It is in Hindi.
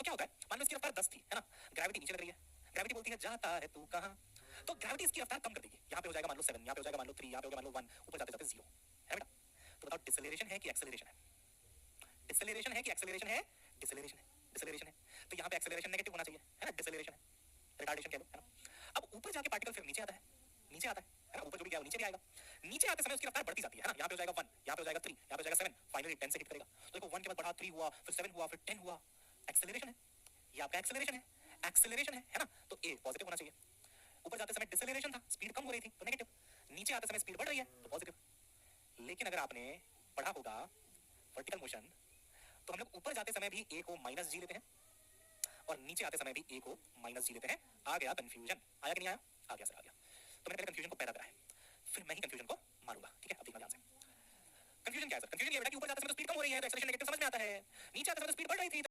क्या होता है, मान लो इसकी रफ्तार 10 थी, है ना, ग्रेविटी नीचे लग रही है, ग्रेविटी बोलती है जाता है तू कहां, तो ग्रेविटी इसकी रफ्तार कम कर देगी, यहाँ पे हो जाएगा मान लो 7, यहाँ पे हो जाएगा मान लो 3, यहाँ पे हो जाएगा मान लो 1, ऊपर जाते जाते 0 है बेटा। तो बताओ डिसेलेरेशन है कि एक्सेलरेशन है? डिसेलेरेशन है कि एक्सेलरेशन है? डिसेलेरेशन है, डिसेलेरेशन है। तो यहाँ पे एक्सेलरेशन नेगेटिव होना चाहिए, है ना, डिसेलेरेशन है, रिटार्डेशन कह लो, है ना। अब ऊपर जाके पार्टिकल फिर नीचे आता है, नीचे आता है ना, ऊपर जो भी गया वो नीचे भी आएगा, नीचे आते समय उसकी रफ्तार बढ़ती जाती है ना, यहाँ पे हो जाएगा 1, यहाँ पे हो जाएगा 3, यहाँ पे हो जाएगा 7, फाइनली 10 से हिट करेगा। तो देखो 1 के बाद बढ़ा 3 हुआ, फिर 7 हुआ, फिर 10 हुआ, एक्सेलरेशन है, ये आपका एक्सेलरेशन है, एक्सेलरेशन है ना, तो ए पॉजिटिव होना चाहिए। ऊपर जाते समय डिसेलेरेशन था, स्पीड कम हो रही थी तो नेगेटिव, नीचे आते समय स्पीड बढ़ रही है तो पॉजिटिव। लेकिन अगर आपने पढ़ा होगा वर्टिकल मोशन, तो हम लोग ऊपर जाते समय भी ए को माइनस जी लेते हैं और नीचे आते समय भी ए को माइनस जी लेते हैं। आ गया कंफ्यूजन, आया कि नहीं आया? आ गया सर, आ गया। तो मैंने पहले कंफ्यूजन को पैदा करा है, फिर मैं ही कंफ्यूजन को मारूंगा, ठीक है? अब देखना ध्यान से। कंफ्यूजन क्या है सर? कंफ्यूजन ये बेटा कि ऊपर जाते समय तो स्पीड कम हो रही है तो एक्सेलरेशन नेगेटिव समझ में आता है, नीचे आते समय तो स्पीड बढ़ रही थी